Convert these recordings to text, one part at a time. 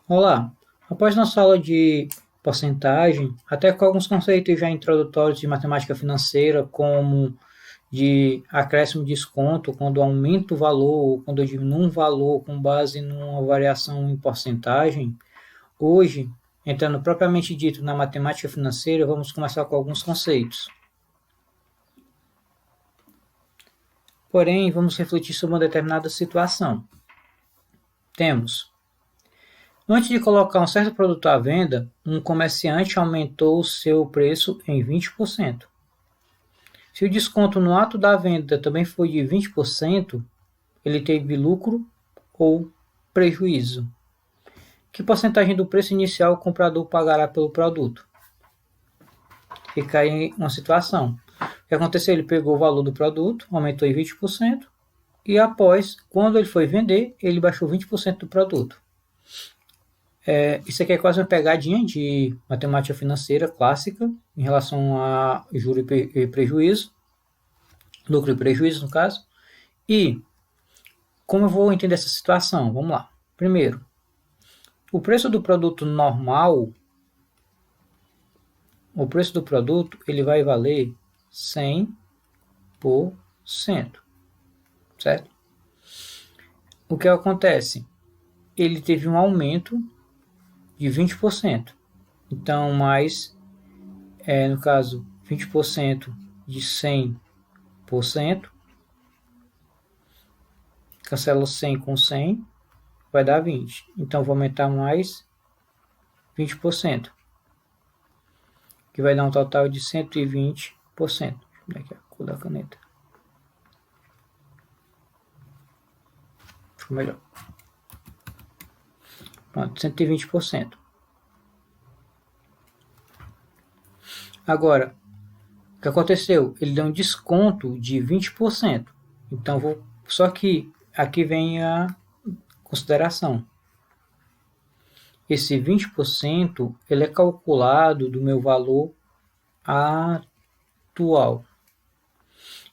Olá! Após nossa aula de porcentagem, até com alguns conceitos já introdutórios de matemática financeira, como de acréscimo de desconto, quando aumenta o valor ou quando eu diminuo um valor com base numa variação em porcentagem, hoje, entrando propriamente dito na matemática financeira, vamos começar com alguns conceitos. Porém, vamos refletir sobre uma determinada situação. Temos: antes de colocar um certo produto à venda, um comerciante aumentou o seu preço em 20%. Se o desconto no ato da venda também foi de 20%, ele teve lucro ou prejuízo. Que porcentagem do preço inicial o comprador pagará pelo produto? Fica aí uma situação. O que aconteceu? Ele pegou o valor do produto, aumentou em 20%, e após, quando ele foi vender, ele baixou 20% do produto. Isso aqui é quase uma pegadinha de matemática financeira clássica em relação a juro e prejuízo, lucro e prejuízo no caso. E como eu vou entender essa situação? Vamos lá. Primeiro, o preço do produto normal, o preço do produto ele vai valer 100%, certo? O que acontece? Ele teve um aumento de 20%. Então, mais, no caso, 20% de 100%, cancela 100 com 100, vai dar 20. Então, vou aumentar mais 20%, que vai dar um total de 120%. Deixa eu ver aqui a cor da caneta. Ficou melhor. Pronto, 120%. Agora, o que aconteceu? Ele deu um desconto de 20%. Então, só que aqui vem a consideração. Esse 20% ele é calculado do meu valor atual.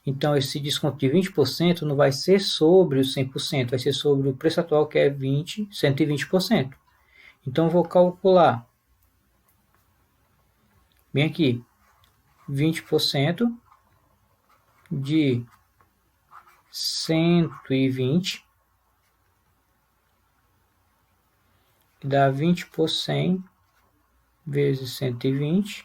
Então, esse desconto de 20% não vai ser sobre os 100%, vai ser sobre o preço atual, que é 120%. Então, eu vou calcular, bem aqui, 20% de 120, que dá 20 por 100 vezes 120,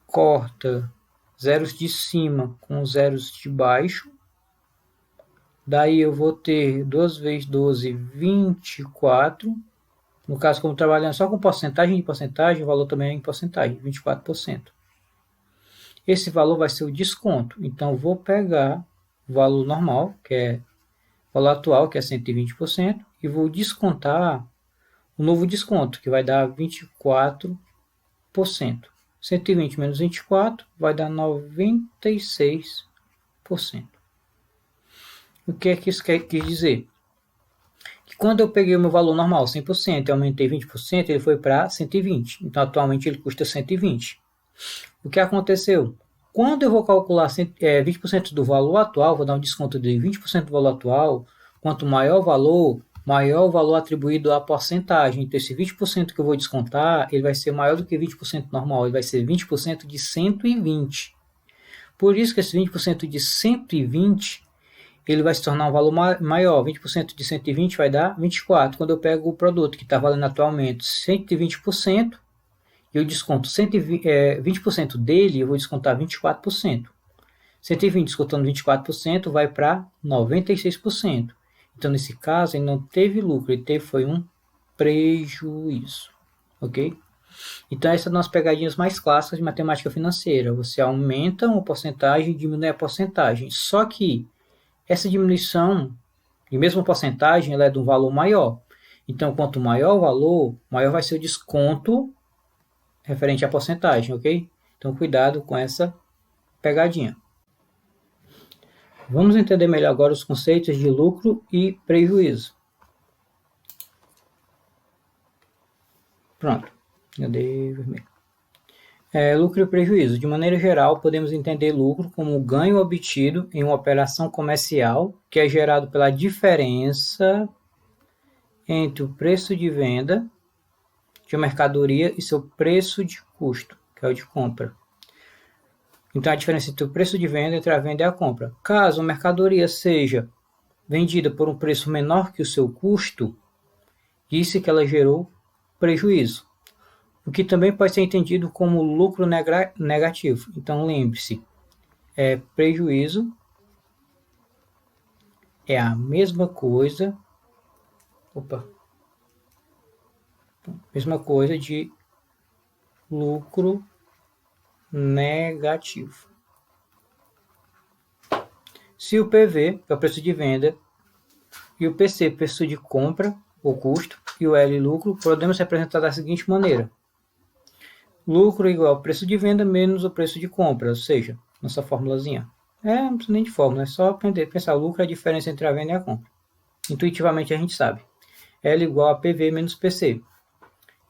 corta zeros de cima com zeros de baixo, daí eu vou ter 2 vezes 12, 24, no caso, como trabalhando só com porcentagem de porcentagem, o valor também é em porcentagem, 24%. Esse valor vai ser o desconto, então eu vou pegar o valor normal, que é o valor atual, que é 120%, e vou descontar o novo desconto, que vai dar 24%. 120 menos 24 vai dar 96%. O que é que isso quer dizer? Que quando eu peguei o meu valor normal, 100%, e aumentei 20%, ele foi para 120. Então, atualmente, ele custa 120. O que aconteceu? Quando eu vou calcular 20% do valor atual, vou dar um desconto de 20% do valor atual, quanto maior o valor atribuído à porcentagem. Então, esse 20% que eu vou descontar, ele vai ser maior do que 20% normal, ele vai ser 20% de 120. Por isso que esse 20% de 120, ele vai se tornar um valor maior. 20% de 120 vai dar 24. Quando eu pego o produto que está valendo atualmente 120%, eu desconto 20% dele, eu vou descontar 24%. 120 descontando 24% vai para 96%. Então, nesse caso, ele não teve lucro, ele foi um prejuízo, ok? Então, essas são as pegadinhas mais clássicas de matemática financeira. Você aumenta uma porcentagem e diminui a porcentagem. Só que essa diminuição, de mesma porcentagem, ela é de um valor maior. Então, quanto maior o valor, maior vai ser o desconto referente à porcentagem, ok? Então, cuidado com essa pegadinha. Vamos entender melhor agora os conceitos de lucro e prejuízo. Pronto, eu dei vermelho. Lucro e prejuízo. De maneira geral, podemos entender lucro como o ganho obtido em uma operação comercial que é gerado pela diferença entre o preço de venda de uma mercadoria e seu preço de custo, que é o de compra. Então, a diferença entre o preço de venda entre a venda e a compra. Caso a mercadoria seja vendida por um preço menor que o seu custo, disse que ela gerou prejuízo, o que também pode ser entendido como lucro negativo. Então, lembre-se, prejuízo é a mesma coisa, mesma coisa de lucro negativo. Se o PV, que é o preço de venda, e o PC, preço de compra, ou custo, e o L, lucro, podemos representar da seguinte maneira. Lucro igual ao preço de venda menos o preço de compra, ou seja, nossa formulazinha. Não precisa nem de fórmula, é só aprender. Pensar, lucro é a diferença entre a venda e a compra. Intuitivamente a gente sabe. L igual a PV menos PC.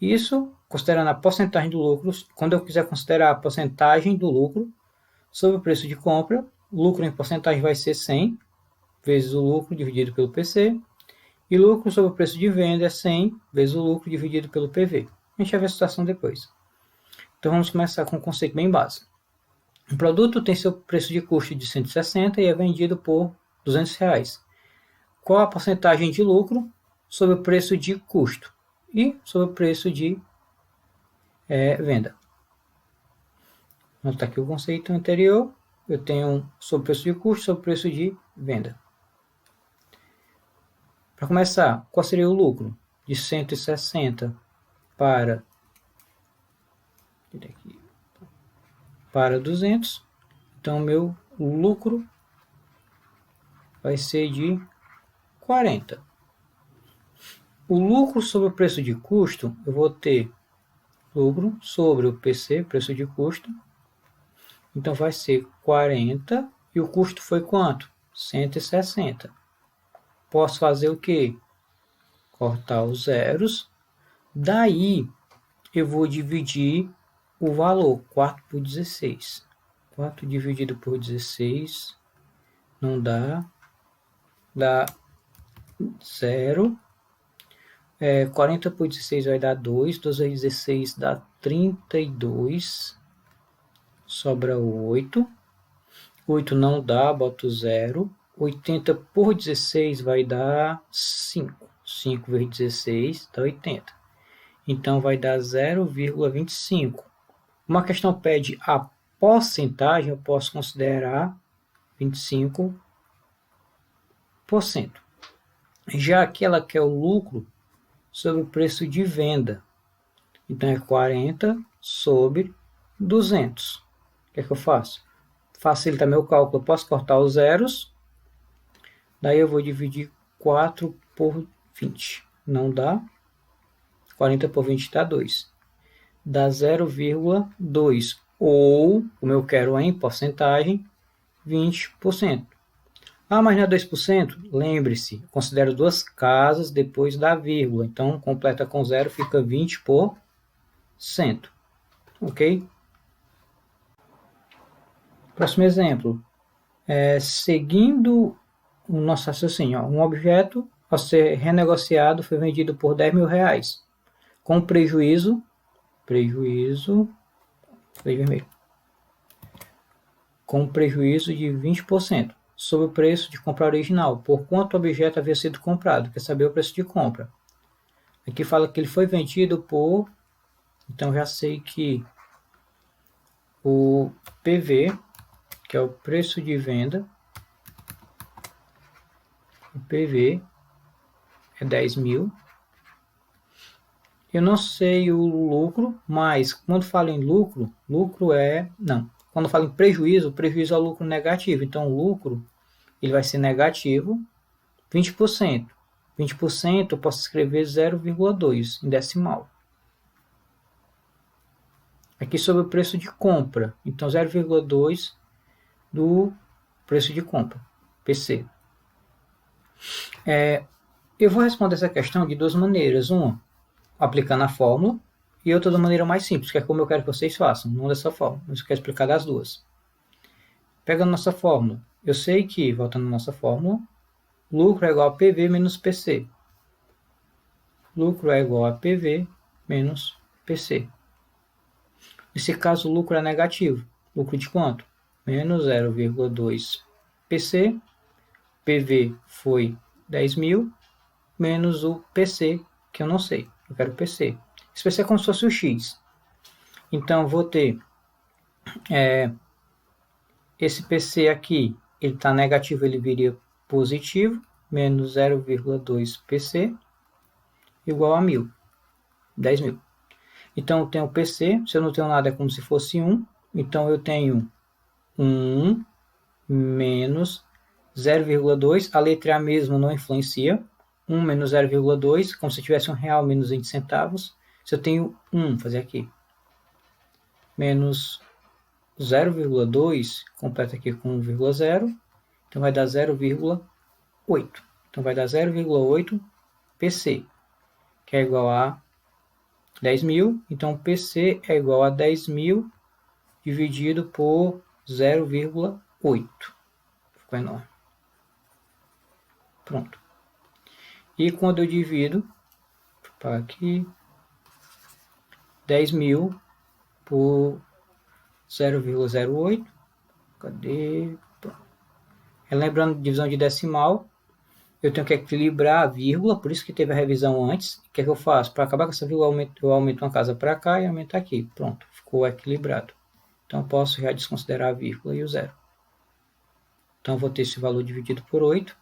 Isso, considerando a porcentagem do lucro, quando eu quiser considerar a porcentagem do lucro sobre o preço de compra, o lucro em porcentagem vai ser 100 vezes o lucro dividido pelo PC, e lucro sobre o preço de venda é 100 vezes o lucro dividido pelo PV. A gente vai ver a situação depois. Então vamos começar com um conceito bem básico. Um produto tem seu preço de custo de 160 e é vendido por R$200. Qual a porcentagem de lucro sobre o preço de custo e sobre o preço de venda? Vamos botar aqui o conceito anterior. Eu tenho sobre o preço de custo sobre o preço de venda. Para começar, qual seria o lucro? De 160 para 200. Então, meu lucro vai ser de 40. O lucro sobre o preço de custo, eu vou ter lucro sobre o PC, preço de custo. Então, vai ser 40 e o custo foi quanto? 160. Posso fazer o quê? Cortar os zeros. Daí, eu vou dividir o valor, 4 por 16. 4 dividido por 16 não dá. Dá 0. 40 por 16 vai dar 2. 2 vezes 16 dá 32. Sobra 8. 8 não dá, boto 0. 80 por 16 vai dar 5. 5 vezes 16 dá 80. Então, vai dar 0,25. Uma questão pede a porcentagem, eu posso considerar 25%. Já aqui ela quer o lucro sobre o preço de venda. Então, é 40 sobre 200. O que é que eu faço? Facilita meu cálculo. Eu posso cortar os zeros. Daí eu vou dividir 4 por 20. Não dá. 40 por 20 dá 2. Dá 0,2. Ou, como eu quero em porcentagem, 20%. Ah, mas não é 2%? Lembre-se, considero duas casas depois da vírgula. Então, completa com 0, fica 20%. Ok? Próximo exemplo. Seguindo o nosso raciocínio, um objeto, ao ser renegociado, foi vendido por R$10.000, com prejuízo de 20% sobre o preço de compra original, por quanto o objeto havia sido comprado. Quer saber o preço de compra. Aqui fala que ele foi vendido por... Então, já sei que o PV, que é o preço de venda, o PV é 10.000. Eu não sei o lucro, mas quando falo em lucro, quando falo em prejuízo, o prejuízo é o lucro negativo. Então, o lucro ele vai ser negativo 20%. 20% eu posso escrever 0,2 em decimal. Aqui sobre o preço de compra. Então, 0,2 do preço de compra, PC. Eu vou responder essa questão de duas maneiras. Uma, aplicando a fórmula, e outra da maneira mais simples, que é como eu quero que vocês façam, não dessa forma, mas eu quero explicar das duas. Pegando nossa fórmula, eu sei que, voltando à nossa fórmula, lucro é igual a PV menos PC. Lucro é igual a PV menos PC. Nesse caso, o lucro é negativo. Lucro de quanto? Menos 0,2 PC. PV foi 10.000, menos o PC, que eu não sei. Eu quero o PC. Esse PC é como se fosse o X. Então, vou ter esse PC aqui, ele está negativo, ele viria positivo, menos 0,2 PC, igual a 1.000, 10.000. Então, eu tenho o PC, se eu não tenho nada, é como se fosse 1. Então, eu tenho 1 menos 0,2. A letra A mesmo não influencia. 1 menos 0,2, como se tivesse R$1 menos 20 centavos. Se eu tenho 1, fazer aqui, menos 0,2, completa aqui com 1,0, então vai dar 0,8. Então vai dar 0,8 PC, que é igual a 10.000. Então PC é igual a 10.000 dividido por 0,8. Ficou enorme. Pronto. E quando eu divido, para aqui, 10.000 por 0,08. Cadê? Lembrando, divisão de decimal, eu tenho que equilibrar a vírgula, por isso que teve a revisão antes. O que é que eu faço? Para acabar com essa vírgula, eu aumento uma casa para cá e aumento aqui. Pronto, ficou equilibrado. Então, eu posso já desconsiderar a vírgula e o zero. Então, eu vou ter esse valor dividido por 8.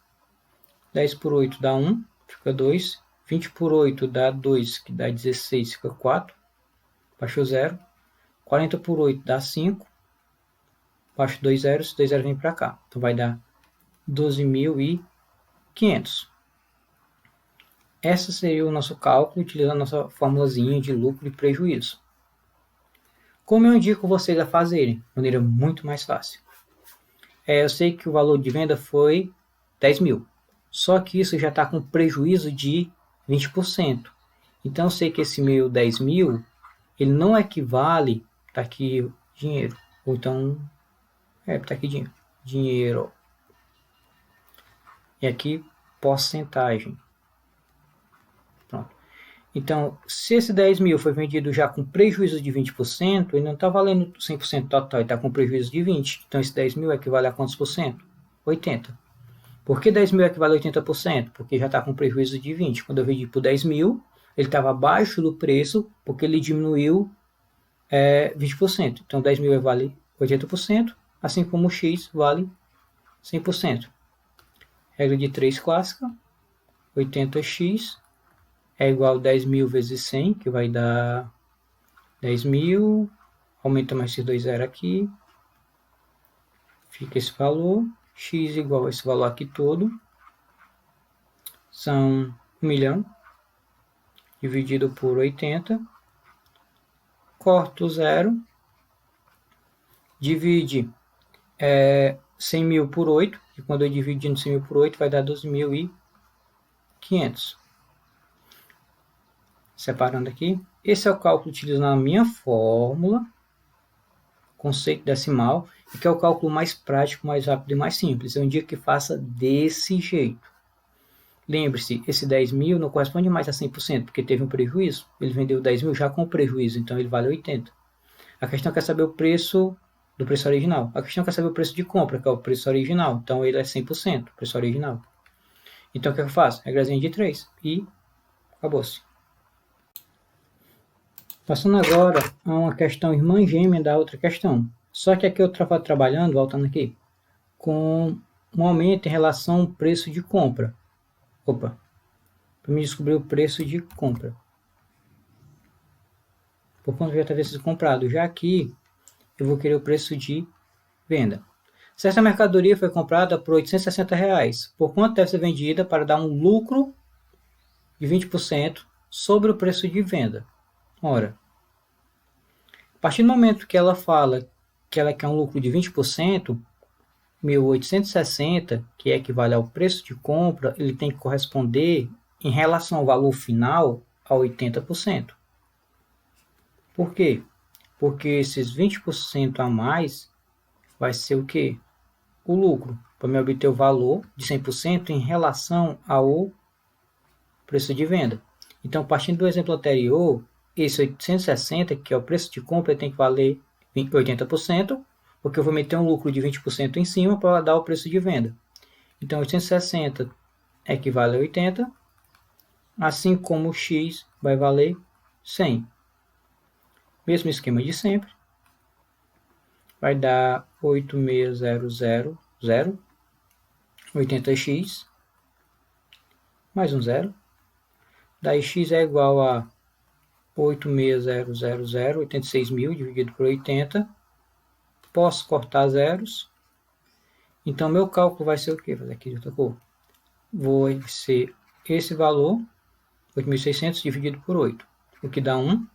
10 por 8 dá 1, fica 2. 20 por 8 dá 2, que dá 16, fica 4. Baixou 0. 40 por 8 dá 5. Baixo 2 zeros, 2 zeros vem para cá. Então, vai dar 12.500. Esse seria o nosso cálculo, utilizando a nossa formulazinha de lucro e prejuízo. Como eu indico vocês a fazerem? De maneira muito mais fácil. Eu sei que o valor de venda foi 10.000. Só que isso já está com prejuízo de 20%. Então, eu sei que esse meu 10.000, ele não equivale, está aqui dinheiro, ou então, está aqui dinheiro. E aqui, porcentagem. Pronto. Então, se esse 10.000 foi vendido já com prejuízo de 20%, ele não está valendo 100% total, ele está com prejuízo de 20%. Então, esse 10.000 equivale a quantos por cento? 80%. Por que 10.000 equivale a 80%? Porque já está com prejuízo de 20%. Quando eu vendi por 10.000, ele estava abaixo do preço, porque ele diminuiu 20%. Então, 10.000 vale 80%, assim como o X vale 100%. Regra de 3 clássica, 80x é igual a 10.000 vezes 100, que vai dar 10.000, aumenta mais esses 2 zeros aqui, fica esse valor, x igual a esse valor aqui todo, são 1 milhão, dividido por 80, corta o zero, divide 100.000 por 8, e quando eu dividindo 100.000 por 8 vai dar 12.500. Separando aqui, esse é o cálculo utilizando a minha fórmula, conceito decimal, e que é o cálculo mais prático, mais rápido e mais simples. Eu indico que faça desse jeito. Lembre-se, esse 10.000 não corresponde mais a 100%, porque teve um prejuízo. Ele vendeu 10.000 já com prejuízo, então ele vale 80. A questão é saber o preço do preço original. A questão é saber o preço de compra, que é o preço original. Então ele é 100%, o preço original. Então o que eu faço? Regrazinha de 3 e acabou-se. Passando agora a uma questão irmã gêmea da outra questão. Só que aqui eu estava trabalhando, voltando aqui, com um aumento em relação ao preço de compra. Opa, para me descobrir o preço de compra. Por quanto já talvez sido comprado. Já aqui, eu vou querer o preço de venda. Certa mercadoria foi comprada por R$860. Por quanto deve ser vendida para dar um lucro de 20% sobre o preço de venda? Ora, a partir do momento que ela fala que ela quer um lucro de 20%, 1.860, que equivale ao preço de compra, ele tem que corresponder em relação ao valor final a 80%. Por quê? Porque esses 20% a mais vai ser o quê? O lucro, para me obter o valor de 100% em relação ao preço de venda. Então, partindo do exemplo anterior, esse 860, que é o preço de compra, tem que valer 80%, porque eu vou meter um lucro de 20% em cima para dar o preço de venda. Então, 860 equivale a 80, assim como o X vai valer 100. Mesmo esquema de sempre, vai dar 86000, 80x, mais um zero. Daí x é igual a 86000, 86.000 dividido por 80. Posso cortar zeros. Então, meu cálculo vai ser o quê? Vou fazer aqui de outra cor. Vai ser esse valor, 8.600 dividido por 8. O que dá 1,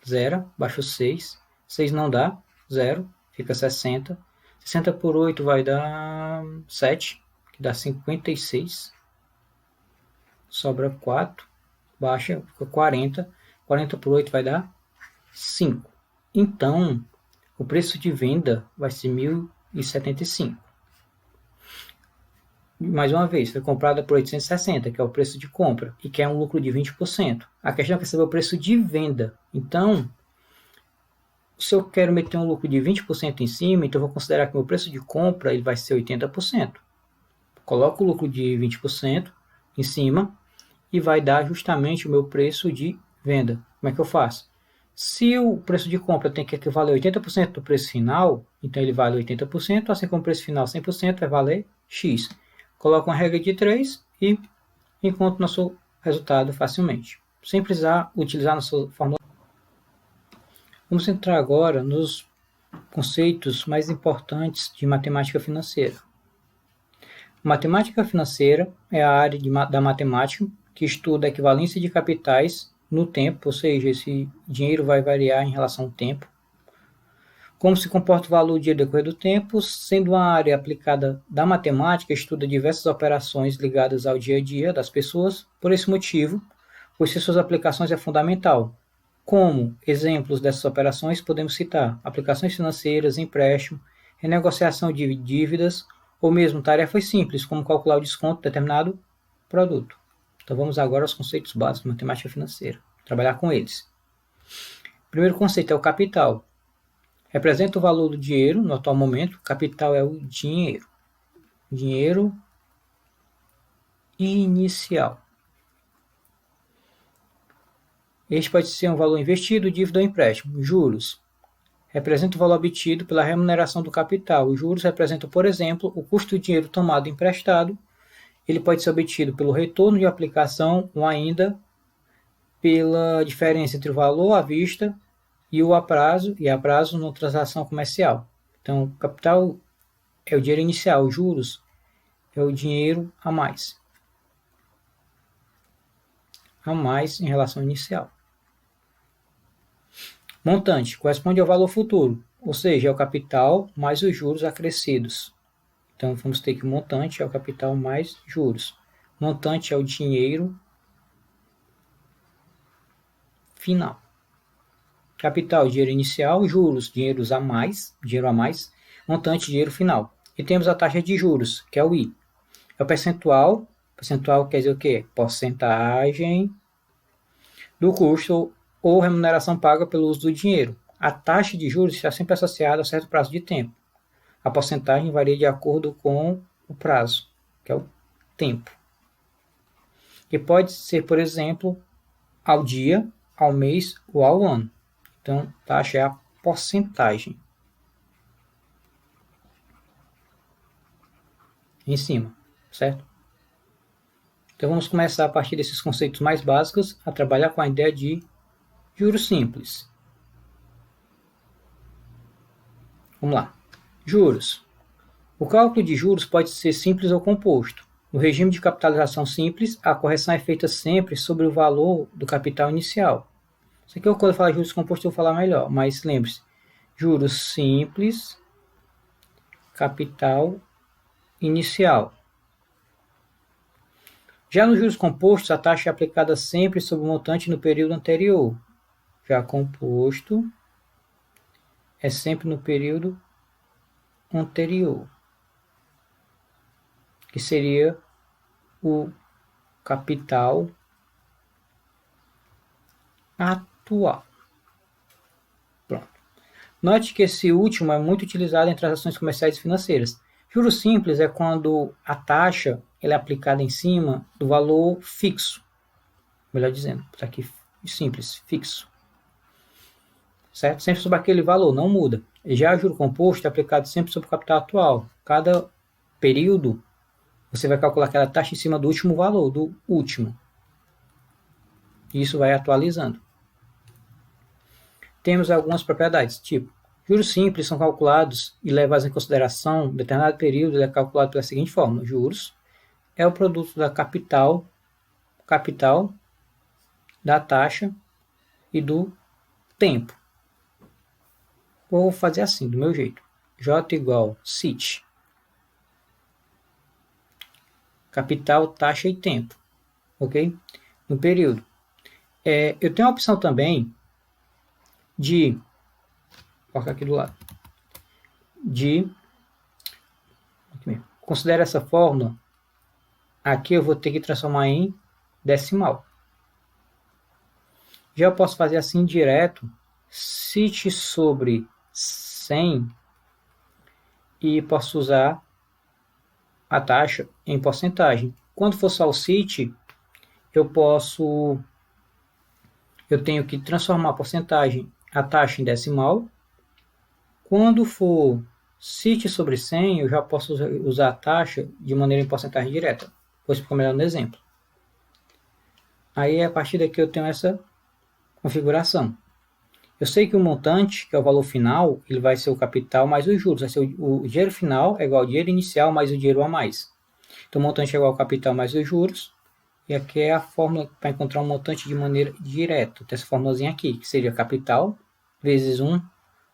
0, baixo 6. 6 não dá, 0, fica 60. 60 por 8 vai dar 7, que dá 56. Sobra 4, baixa, fica 40. 40 por 8 vai dar 5. Então, o preço de venda vai ser 1.075. Mais uma vez, foi comprada por 860, que é o preço de compra, e quer um lucro de 20%. A questão é que saber o preço de venda. Então, se eu quero meter um lucro de 20% em cima, então eu vou considerar que o meu preço de compra ele vai ser 80%. Coloco o lucro de 20% em cima e vai dar justamente o meu preço de venda. Como é que eu faço? Se o preço de compra tem que equivaler a 80% do preço final, então ele vale 80%, assim como o preço final 100% vai valer X. Coloco uma regra de 3 e encontro nosso resultado facilmente, sem precisar utilizar nossa fórmula. Vamos entrar agora nos conceitos mais importantes de matemática financeira. Matemática financeira é a área da matemática que estuda a equivalência de capitais no tempo, ou seja, esse dinheiro vai variar em relação ao tempo. Como se comporta o valor do dinheiro no decorrer do tempo, sendo uma área aplicada da matemática, estuda diversas operações ligadas ao dia a dia das pessoas. Por esse motivo, conhecer suas aplicações é fundamental. Como exemplos dessas operações, podemos citar aplicações financeiras, empréstimo, renegociação de dívidas, ou mesmo tarefas simples, como calcular o desconto de determinado produto. Então vamos agora aos conceitos básicos de matemática financeira, trabalhar com eles. O primeiro conceito é o capital. Representa o valor do dinheiro no atual momento. Capital é o dinheiro. Dinheiro inicial. Este pode ser um valor investido, dívida ou empréstimo. Juros. Representa o valor obtido pela remuneração do capital. Os juros representam, por exemplo, o custo do dinheiro tomado emprestado. Ele pode ser obtido pelo retorno de aplicação ou ainda pela diferença entre o valor à vista e o a prazo numa transação comercial. Então, capital é o dinheiro inicial, os juros é o dinheiro a mais em relação ao inicial. Montante corresponde ao valor futuro, ou seja, é o capital mais os juros acrescidos. Então, vamos ter que o montante é o capital mais juros. Montante é o dinheiro final. Capital, dinheiro inicial, juros, dinheiro a mais, montante, dinheiro final. E temos a taxa de juros, que é o I. É o percentual quer dizer o quê? Porcentagem do custo ou remuneração paga pelo uso do dinheiro. A taxa de juros está sempre associada a certo prazo de tempo. A porcentagem varia de acordo com o prazo, que é o tempo. Que pode ser, por exemplo, ao dia, ao mês ou ao ano. Então, taxa é a porcentagem. Em cima, certo? Então, vamos começar a partir desses conceitos mais básicos a trabalhar com a ideia de juros simples. Vamos lá. Juros. O cálculo de juros pode ser simples ou composto. No regime de capitalização simples, a correção é feita sempre sobre o valor do capital inicial. Isso aqui, quando eu falar juros compostos, eu vou falar melhor, mas lembre-se, juros simples, capital inicial. Já nos juros compostos, a taxa é aplicada sempre sobre o montante no período anterior. Já composto é sempre no período anterior, que seria o capital atual. Pronto. Note que esse último é muito utilizado em transações comerciais e financeiras. Juros simples é quando a taxa ela é aplicada em cima do valor fixo. Melhor dizendo, está aqui simples, fixo. Certo? Sempre sobre aquele valor, não muda. Já o juro composto é aplicado sempre sobre o capital atual. Cada período, você vai calcular aquela taxa em cima do último valor, do último. E isso vai atualizando. Temos algumas propriedades, tipo, juros simples são calculados e levados em consideração um determinado período, ele é calculado pela seguinte forma: juros é o produto da capital, da taxa e do tempo. Vou fazer assim, do meu jeito. J igual CIT. Capital, taxa e tempo. Ok? No período. Eu tenho a opção também de... Vou colocar aqui do lado. Considera essa fórmula. Aqui eu vou ter que transformar em decimal. Já eu posso fazer assim direto. CIT sobre 100 e posso usar a taxa em porcentagem. Quando for só o CIT, eu tenho que transformar a porcentagem, a taxa em decimal. Quando for CIT sobre 100, eu já posso usar a taxa de maneira em porcentagem direta. Vou explicar melhor no exemplo. Aí, a partir daqui, eu tenho essa configuração. Eu sei que o montante, que é o valor final, ele vai ser o capital mais os juros. Vai ser o dinheiro final é igual ao dinheiro inicial mais o dinheiro a mais. Então, o montante é igual ao capital mais os juros. E aqui é a fórmula para encontrar um montante de maneira direta. Tem essa formulazinha aqui, que seria capital vezes 1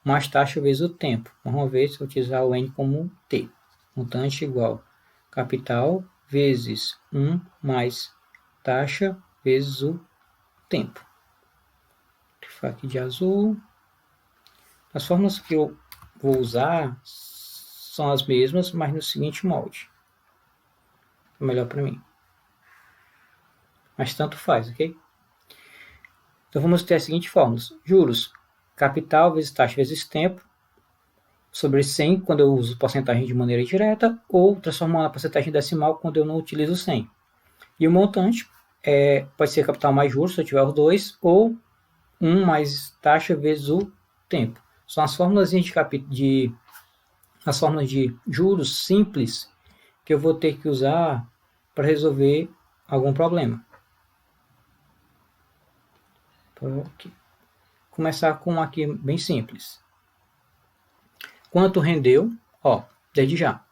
mais taxa vezes o tempo. Vamos ver se eu utilizar o N como T. Montante igual capital vezes 1 mais taxa vezes o tempo. Vou aqui de azul. As fórmulas que eu vou usar são as mesmas, mas no seguinte molde. É melhor para mim. Mas tanto faz, ok? Então vamos ter as seguintes fórmulas. Juros, capital vezes taxa vezes tempo, sobre 100 quando eu uso porcentagem de maneira direta, ou transformar na porcentagem decimal quando eu não utilizo 100. E o montante pode ser capital mais juros, se eu tiver os dois, ou 1 mais taxa vezes o tempo. São as fórmulas as fórmulas de juros simples que eu vou ter que usar para resolver algum problema. Aqui. Começar com um aqui bem simples. Quanto rendeu? Desde já.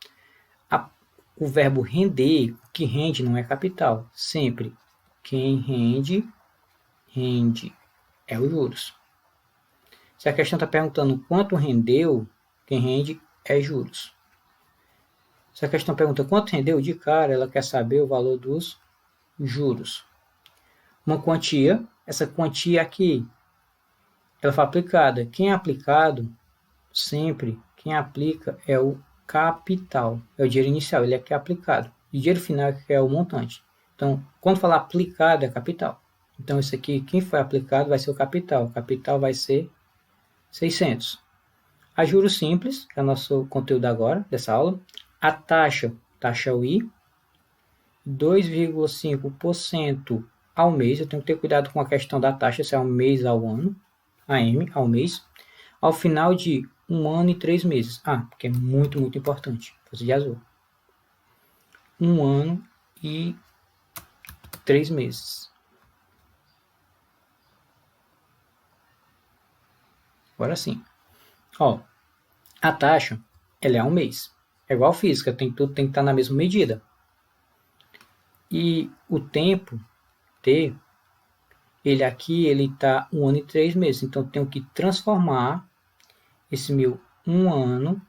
O verbo render, o que rende não é capital. Sempre quem rende é os juros. Se a questão está perguntando quanto rendeu, quem rende é juros. Se a questão pergunta quanto rendeu, de cara ela quer saber o valor dos juros. Uma quantia, essa quantia aqui, ela foi aplicada. Quem é aplicado, sempre, quem aplica é o capital, é o dinheiro inicial, ele é que é aplicado. E o dinheiro final é o montante. Então, quando falar aplicado, é capital. Então, isso aqui, quem foi aplicado vai ser o capital. O capital vai ser 600. A juros simples, que é o nosso conteúdo agora, dessa aula. A taxa UI, 2,5% ao mês. Eu tenho que ter cuidado com a questão da taxa, se é um mês ao ano, AM, ao mês. Ao final de 1 ano e 3 meses. Porque é muito, muito importante. Fazer de azul. 1 ano e 3 meses. Agora sim. A taxa, ela é ao mês. É igual física, tudo tem que estar na mesma medida. E o tempo, T, ele aqui, ele está 1 ano e 3 meses. Então, eu tenho que transformar esse meu 1 ano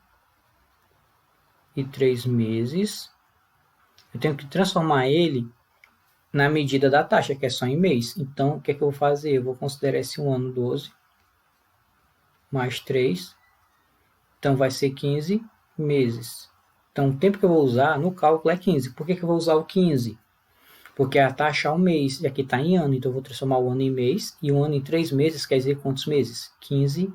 e 3 meses. Eu tenho que transformar ele na medida da taxa, que é só em mês. Então, o que é que eu vou fazer? Eu vou considerar esse 1 ano 12 mais 3. Então, vai ser 15 meses. Então, o tempo que eu vou usar no cálculo é 15. Por que eu vou usar o 15? Porque a taxa é um mês, e aqui está em ano, então eu vou transformar o ano em mês, e o ano em 3 meses quer dizer quantos meses? 15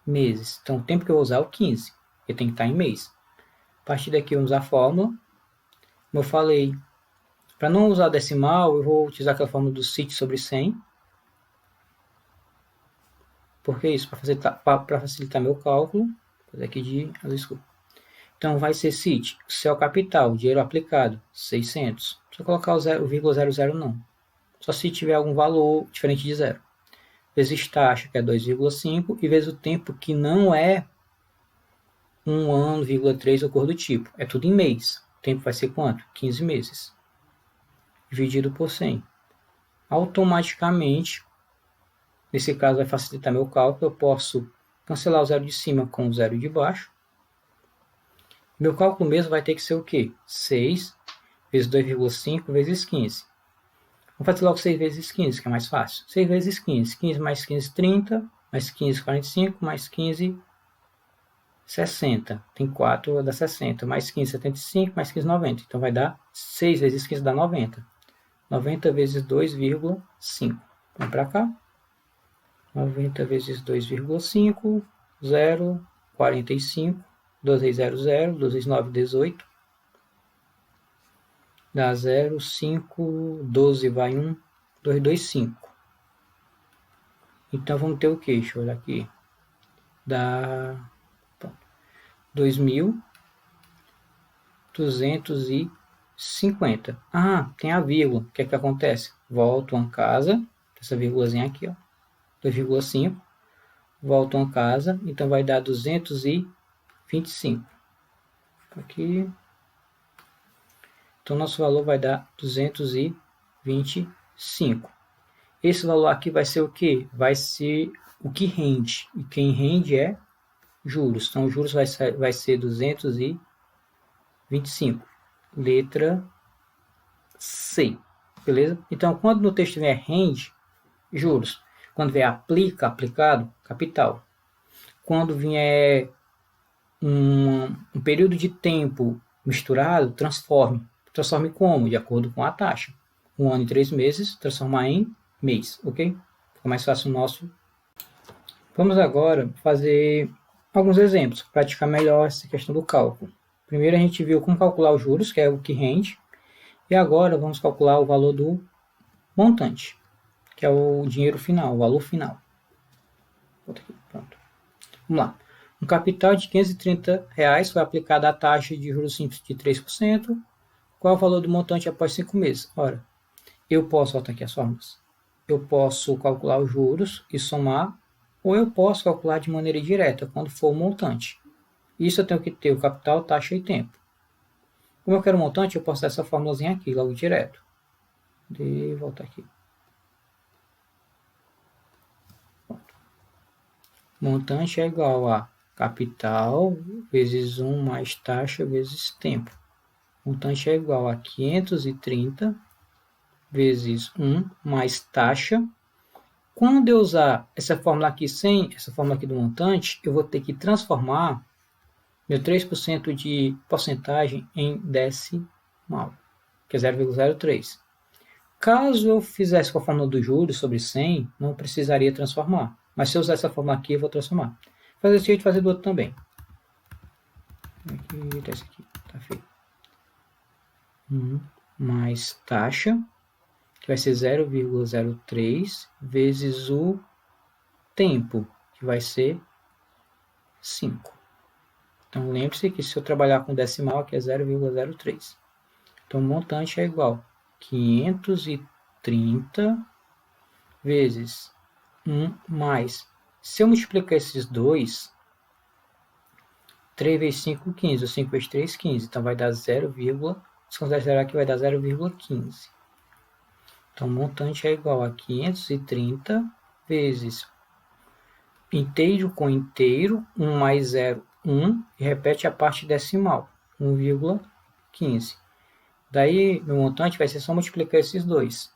meses. Então o tempo que eu vou usar é o 15, eu tenho que estar em mês. A partir daqui vamos usar a fórmula. Como eu falei, para não usar decimal, eu vou utilizar aquela fórmula do CIT sobre 100. Por que isso? Para facilitar meu cálculo. Vou fazer aqui de azul escuro. Então vai ser CIT, seu capital, dinheiro aplicado, 600. Só colocar o 0,00 não. Só se tiver algum valor diferente de zero. Vezes taxa, que é 2,5, e vezes o tempo, que não é 1 ano, 3 ou cor do tipo. É tudo em mês. O tempo vai ser quanto? 15 meses. Dividido por 100. Automaticamente, nesse caso vai facilitar meu cálculo, eu posso cancelar o zero de cima com o zero de baixo. Meu cálculo mesmo vai ter que ser o quê? 6 vezes 2,5 vezes 15. Vamos fazer logo 6 vezes 15, que é mais fácil. 6 vezes 15. 15 mais 15, 30. Mais 15, 45. Mais 15, 60. Tem 4, dá 60. Mais 15, 75. Mais 15, 90. Então vai dar 6 vezes 15 dá 90. 90 vezes 2,5. Vamos para cá. 90 vezes 2,5. 0, 45. 2 vezes 0, 0. 2 vezes 9, 18. Dá 0, 5, 12 vai 1, 2, 2, 5. Então vamos ter o que? Deixa eu olhar aqui. Dá 2.250. Ah, tem a vírgula. O que é que acontece? Volto a casa. Essa vírgulazinha aqui, ó. 2,5. Volto a casa. Então vai dar 225. Aqui. Então nosso valor vai dar 225. Esse valor aqui vai ser o que? Vai ser o que rende. E quem rende é juros. Então, juros vai ser 225. Letra C. Beleza? Então, quando no texto vier rende, juros. Quando vier aplica, aplicado, capital. Quando vier um período de tempo misturado, transforme. Transforme como? De acordo com a taxa. 1 ano e 3 meses, transformar em mês, ok? Fica mais fácil o nosso. Vamos agora fazer alguns exemplos, para praticar melhor essa questão do cálculo. Primeiro a gente viu como calcular os juros, que é o que rende, e agora vamos calcular o valor do montante, que é o dinheiro final, o valor final. Pronto. Vamos lá. Um capital de R$530 foi aplicado a taxa de juros simples de 3%. Qual é o valor do montante após 5 meses? Ora, eu posso, voltar aqui as fórmulas, eu posso calcular os juros e somar, ou eu posso calcular de maneira direta, quando for o montante. Isso eu tenho que ter o capital, taxa e tempo. Como eu quero o montante, eu posso dar essa formulazinha aqui, logo direto. De voltar aqui. Pronto. Montante é igual a capital vezes 1 mais taxa vezes tempo. Montante é igual a 530 vezes 1 mais taxa. Quando eu usar essa fórmula aqui sem essa fórmula aqui do montante, eu vou ter que transformar meu 3% de porcentagem em decimal, que é 0,03. Caso eu fizesse com a fórmula do juros sobre 100, não precisaria transformar. Mas se eu usar essa fórmula aqui, eu vou transformar. Vou fazer esse jeito de fazer do outro também. Aqui, esse aqui, tá feio. Mais taxa, que vai ser 0,03 vezes o tempo, que vai ser 5. Então, lembre-se que se eu trabalhar com decimal, aqui é 0,03. Então, o montante é igual a 530 vezes 1 mais. Se eu multiplicar esses dois, 3 vezes 5, 15. 5 vezes 3, 15. Então, vai dar 0, se considerar que vai dar 0,15. Então, o montante é igual a 530 vezes inteiro com inteiro, 1 mais 0, 1, e repete a parte decimal, 1,15. Daí, meu montante vai ser só multiplicar esses dois.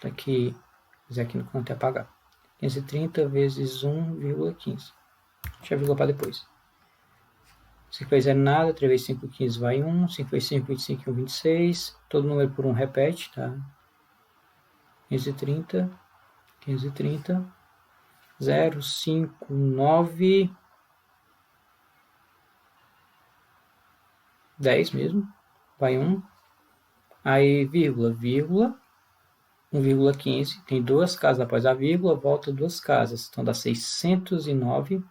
Tá aqui, fazer aqui no canto e apagar. 530 vezes 1,15. Deixa a vírgula para depois. 5 vezes 0 nada, 3 vezes 5, 15 vai 1, 5 vezes 5, 25, 1, 26, todo número por 1 repete, tá? 530, 530, 0, 5, 9, 10 mesmo, vai 1, aí vírgula, vírgula, 1,15, tem duas casas após a vírgula, volta duas casas, então dá 609,50.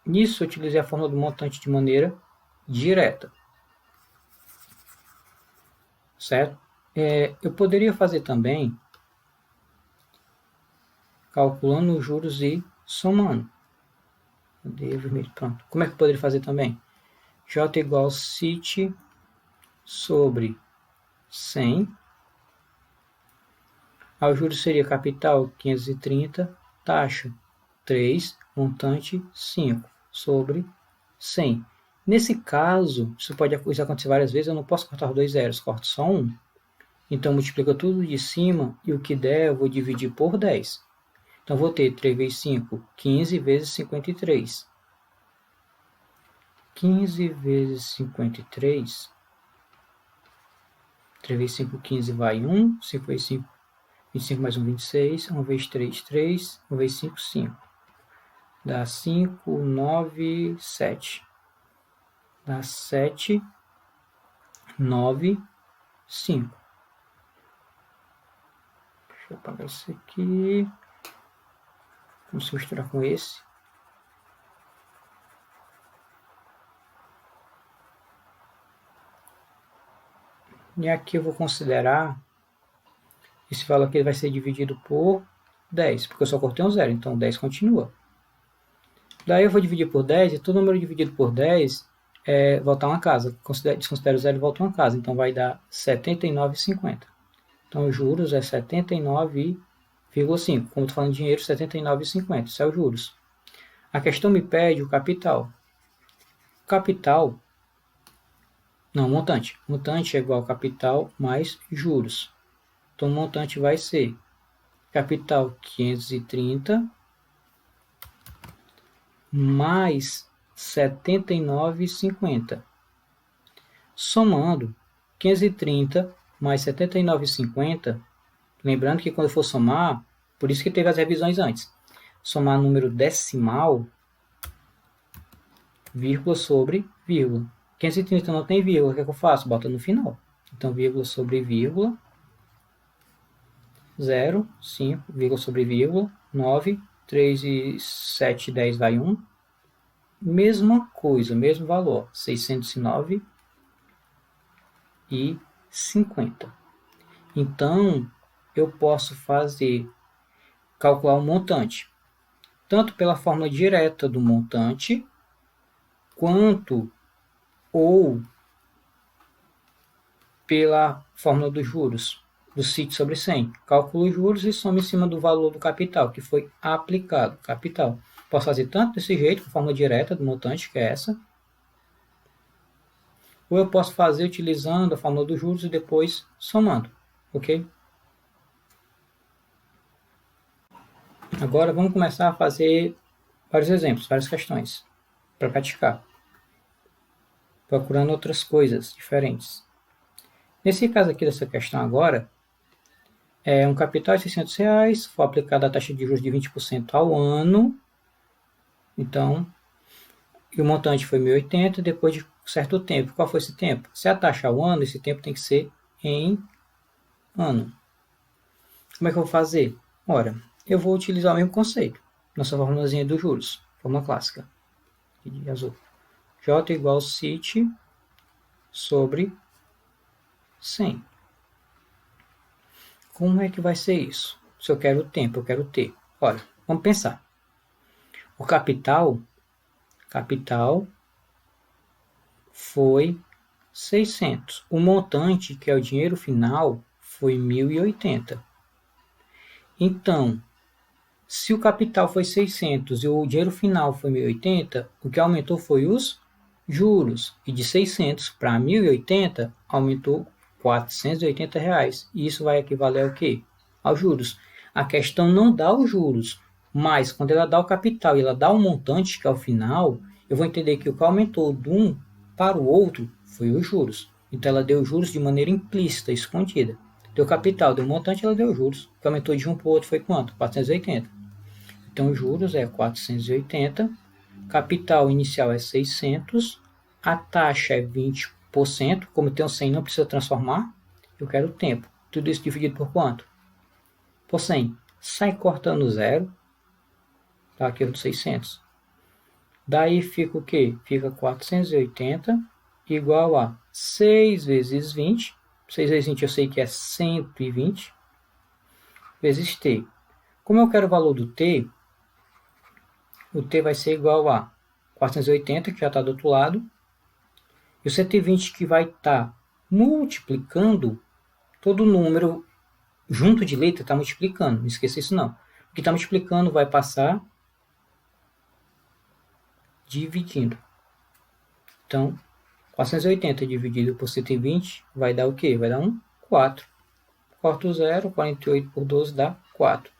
Nisso eu utilizei a fórmula do montante de maneira direta, certo? Eu poderia fazer também calculando os juros e somando. Pronto. Como é que eu poderia fazer também? J igual CIT sobre 100. O juros seria capital 530, taxa 3, montante 5 sobre 100. Nesse caso, isso pode acontecer várias vezes, eu não posso cortar dois zeros, corto só um. Então, multiplica tudo de cima e o que der eu vou dividir por 10. Então, vou ter 3 vezes 5, 15 vezes 53. 15 vezes 53, 3 vezes 5, 15 vai 1, 5 vezes 5, 25 mais 1, 26, 1 vezes 3, 3, 1 vezes 5, 5. Dá 5, 9, 7. Dá 7, 9, 5. Deixa eu apagar isso aqui. Vamos misturar com esse. E aqui eu vou considerar esse valor aqui vai ser dividido por 10, porque eu só cortei um zero, então 10 continua. Daí eu vou dividir por 10, e todo número dividido por 10 voltar uma casa. Desconsidero o zero e volta uma casa, então vai dar 79,50. Então os juros é 79,5. Como estou falando de dinheiro, 79,50. Isso é os juros. A questão me pede o capital. Capital, não, montante. Montante é igual a capital mais juros. Então o montante vai ser capital 530 mais 79,50. Somando 530 mais 79,50, lembrando que quando eu for somar, por isso que teve as revisões antes, somar número decimal, vírgula sobre vírgula. 530 não tem vírgula, o que é que eu faço? Bota no final. Então, vírgula sobre vírgula, 0, 5, vírgula sobre vírgula, 9, 3 e 7, 10 vai 1. Mesma coisa, mesmo valor, 609,50. Então, eu posso calcular o montante, tanto pela fórmula direta do montante, quanto ou pela fórmula dos juros, do CIT sobre 100. Calculo os juros e somo em cima do valor do capital, que foi aplicado, capital. Posso fazer tanto desse jeito, com a fórmula direta do montante, que é essa, ou eu posso fazer utilizando a fórmula dos juros e depois somando, ok? Agora vamos começar a fazer vários exemplos, várias questões, para praticar, procurando outras coisas diferentes. Nesse caso aqui dessa questão agora, é um capital de R$600, foi aplicada a taxa de juros de 20% ao ano, então, e o montante foi 1.080 depois de certo tempo. Qual foi esse tempo? Se a taxa ao ano, esse tempo tem que ser em ano. Como é que eu vou fazer? Ora, eu vou utilizar o mesmo conceito, nossa formulazinha dos juros, fórmula clássica, de azul. J igual CIT sobre 100. Como é que vai ser isso? Se eu quero tempo, eu quero T. Olha, vamos pensar. O capital foi 600. O montante, que é o dinheiro final, foi 1.080. Então, se o capital foi 600 e o dinheiro final foi 1.080, o que aumentou foi os juros. E de 600 para 1.080, aumentou R$480. E isso vai equivaler ao quê? Aos juros. A questão não dá os juros, Mas, quando ela dá o capital e ela dá o montante, que é o final, eu vou entender que o que aumentou de um para o outro foi os juros. Então, ela deu juros de maneira implícita, escondida. Deu capital, deu montante, ela deu juros. O que aumentou de um para o outro foi quanto? 480. Então, os juros é 480. Capital inicial é 600. A taxa é 20%. Como tem um 100, não precisa transformar. Eu quero o tempo. Tudo isso dividido por quanto? Por 100. Sai cortando zero. Tá aqui o 600. Daí fica o quê? Fica 480 igual a 6 vezes 20. 6 vezes 20 eu sei que é 120 vezes t. Como eu quero o valor do t, o t vai ser igual a 480, que já está do outro lado, e o 120 que vai estar multiplicando todo número junto de letra, está multiplicando, não esqueça isso não. O que está multiplicando vai passar dividindo. Então, 480 dividido por 120 vai dar o quê? Vai dar um 4. Corta o 0, 48 por 12 dá 4.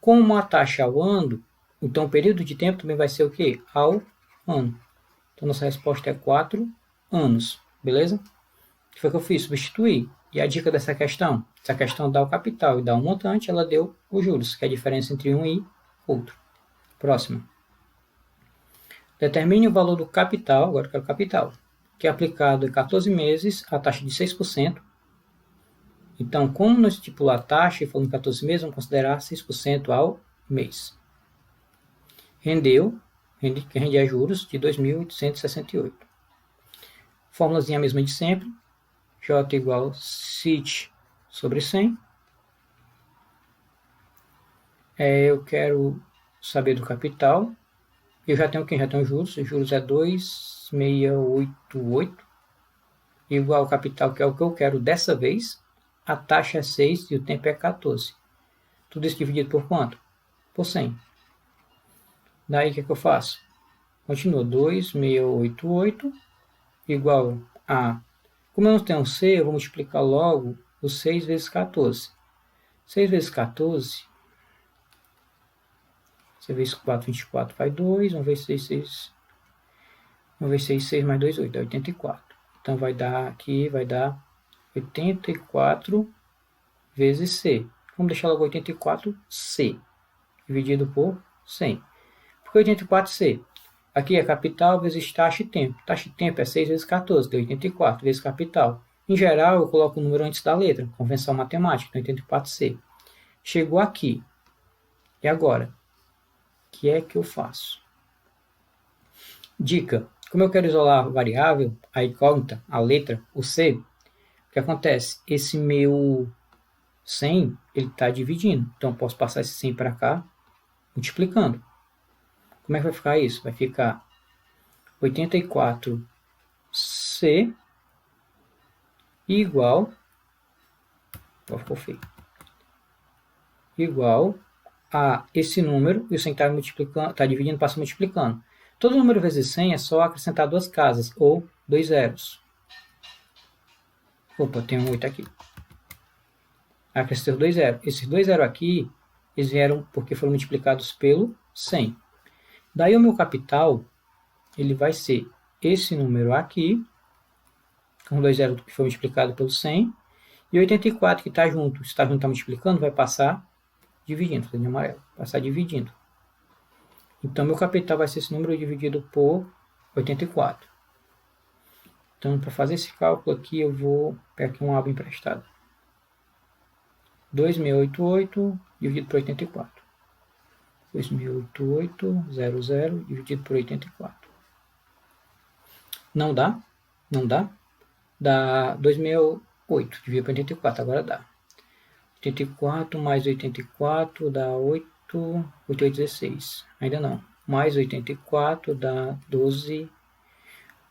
Como a taxa ao ano, então o período de tempo também vai ser o quê? Ao ano. Então, nossa resposta é 4 anos. Beleza? O que foi que eu fiz? Substituir. E a dica dessa questão? Essa questão dá o capital e dá um montante, ela deu os juros, que é a diferença entre um e outro. Próxima. Determine o valor do capital, agora eu quero capital, que é aplicado em 14 meses a taxa de 6%. Então, como não estipular a taxa e for em 14 meses, vamos considerar 6% ao mês. Que rende a juros de 2.868. Fórmulazinha mesma de sempre. J igual CIT sobre 100. Eu quero saber do capital. Eu já tenho quem? Já tenho juros. Os juros é 2.688. Igual ao capital, que é o que eu quero dessa vez. A taxa é 6 e o tempo é 14. Tudo isso dividido por quanto? Por 100. Daí o que eu faço? Continua. 2.688 igual a... Como eu não tenho C, eu vou multiplicar logo o 6 vezes 14. 6 vezes 14... 6 vezes 4, 24, vai 2. 1 vezes 6, 6. 1 vezes 6, 6 mais 2, 8. Dá 84. Então vai dar aqui, vai dar 84 vezes C. Vamos deixar logo 84C. Dividido por 100. Por que 84C? Aqui é capital vezes taxa e tempo. Taxa e tempo é 6 vezes 14, deu 84 vezes capital. Em geral, eu coloco o número antes da letra, convenção matemática, então 84C. Chegou aqui. E agora? O que é que eu faço? Dica. Como eu quero isolar a variável, a incógnita, a letra, o C, o que acontece? Esse meu 100, ele está dividindo. Então, eu posso passar esse 100 para cá, multiplicando. Como é que vai ficar isso? Vai ficar 84C igual... ficou feio. Igual a esse número, e o 100 está dividindo, passa multiplicando. Todo número vezes 100 é só acrescentar duas casas, ou dois zeros. Opa, tem um 8 aqui. Acrescentei dois zeros. Esses dois zeros aqui, eles vieram porque foram multiplicados pelo 100. Daí o meu capital, ele vai ser esse número aqui, com dois zeros que foi multiplicado pelo 100, e 84 que está junto, está multiplicando, vai passar dividindo, fazendo amarelo, passar dividindo. Então, meu capital vai ser esse número dividido por 84. Então, para fazer esse cálculo aqui, eu vou pegar aqui um aba emprestado. 2.688 dividido por 84. 2.688, dividido por 84. Não dá? Não dá? Dá 2.008 dividido por 84, agora dá. 84 mais 84 dá 8, 8, 16. Ainda não. Mais 84 dá 12,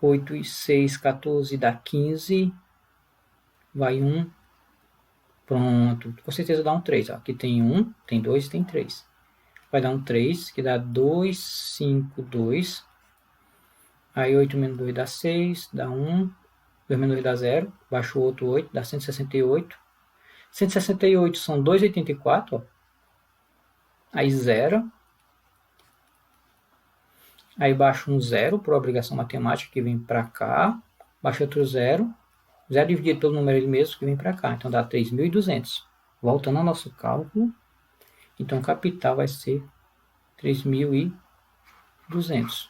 8 e 6, 14 dá 15. Vai 1. Pronto. Com certeza dá um 3. Ó. Aqui tem 1, tem 2 e tem 3. Vai dar um 3, que dá 2, 5, 2. Aí 8 menos 2 dá 6, dá 1. 2 menos 2 dá 0. Baixa o outro 8, dá 168. 168 são 2,84. Ó. Aí 0. Aí baixo um zero por obrigação matemática, que vem para cá. Baixo outro zero. Zero dividido pelo número ele mesmo, que vem para cá. Então dá 3.200. Voltando ao nosso cálculo. Então o capital vai ser 3.200.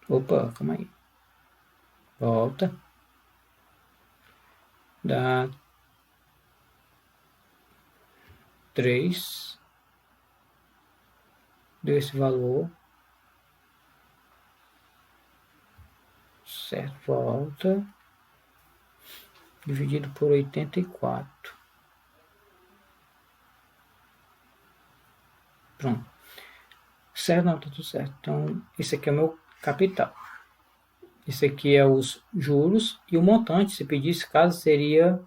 Opa, calma aí. Volta. Dá 3. Deu esse valor. Certo, volta. Dividido por 84. Pronto. Certo, não, tá tudo certo. Então, esse aqui é o meu capital. Esse aqui é os juros. E o montante, se pedisse, caso, seria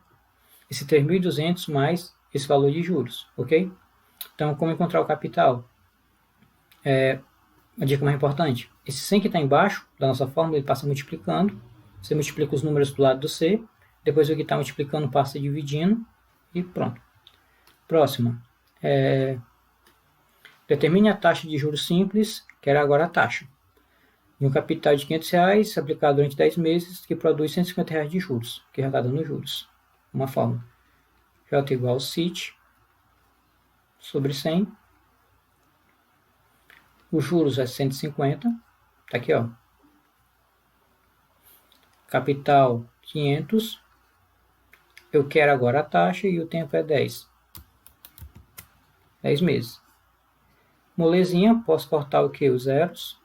esse 3.200 mais esse valor de juros, ok? Então, como encontrar o capital? Uma dica mais importante. Esse 100 que está embaixo da nossa fórmula, ele passa multiplicando. Você multiplica os números do lado do C. Depois o que está multiplicando passa dividindo. E pronto. Próxima. Determine a taxa de juros simples, que era agora a taxa. De um capital de R$500 aplicado durante 10 meses, que produz R$150 de juros, que já está dando juros. Uma fórmula. J igual ao CIT sobre 100. Os juros é 150. Está aqui, ó. Capital 500. Eu quero agora a taxa e o tempo é 10. 10 meses. Molezinha, posso cortar o que? Os zeros.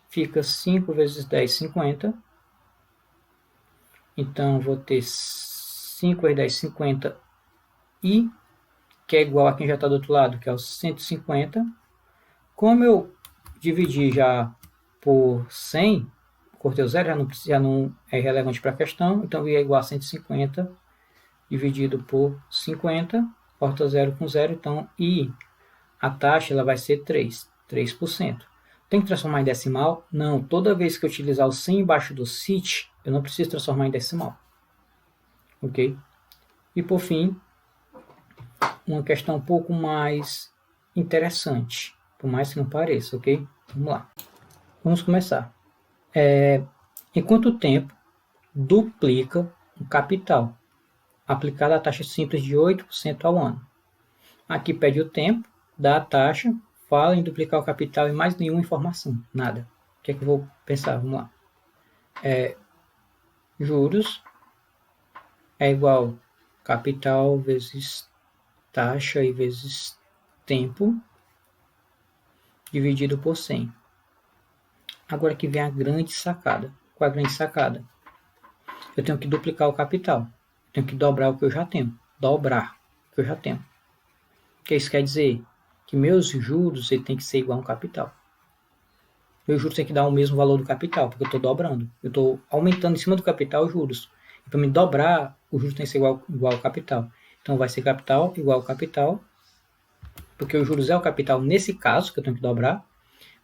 Fica 5 vezes 10, 50. Então, vou ter 5 vezes 10, 50 i, que é igual a quem já está do outro lado, que é o 150. Como eu dividi já por 100, cortei o zero, já não é relevante para a questão, então i é igual a 150 dividido por 50, corta zero com zero, então i, a taxa ela vai ser 3%. Tem que transformar em decimal? Não, toda vez que eu utilizar o 100 embaixo do CIT, eu não preciso transformar em decimal. Ok? E por fim, uma questão um pouco mais interessante, por mais que não pareça, ok? Vamos lá. Vamos começar. Em quanto tempo duplica o capital aplicado à taxa simples de 8% ao ano? Aqui pede o tempo, dá a taxa, fala em duplicar o capital e mais nenhuma informação, nada. O que é que eu vou pensar? Vamos lá. Juros é igual capital vezes taxa e vezes tempo dividido por 100. Agora que vem a grande sacada. Qual é a grande sacada? Eu tenho que duplicar o capital. Eu tenho que dobrar o que eu já tenho. Dobrar o que eu já tenho. O que isso quer dizer? Que meus juros ele tem que ser igual a um capital. Meus juros tem que dar o mesmo valor do capital, porque eu estou dobrando. Eu estou aumentando em cima do capital os juros. E para me dobrar, o juros tem que ser igual ao capital. Então vai ser capital igual ao capital, porque os juros é o capital nesse caso, que eu tenho que dobrar,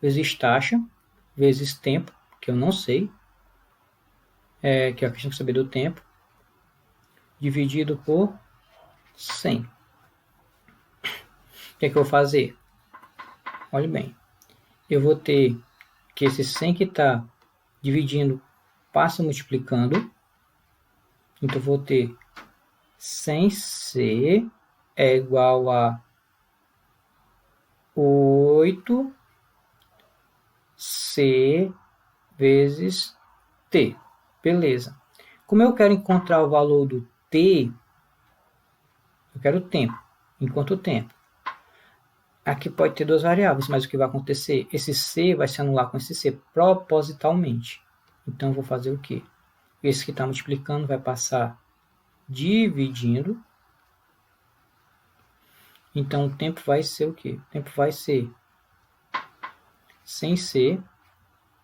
vezes taxa, vezes tempo, que eu não sei, que é a questão de saber do tempo, dividido por 100. O que é que eu vou fazer? Olhe bem. Eu vou ter que esse 100 que está dividindo passa multiplicando. Então, eu vou ter 100C é igual a 8C vezes T. Beleza. Como eu quero encontrar o valor do T, eu quero o tempo. Enquanto tempo. Aqui pode ter duas variáveis, mas o que vai acontecer? Esse C vai se anular com esse C propositalmente. Então, eu vou fazer o quê? Esse que está multiplicando vai passar dividindo. Então, o tempo vai ser o quê? O tempo vai ser 100C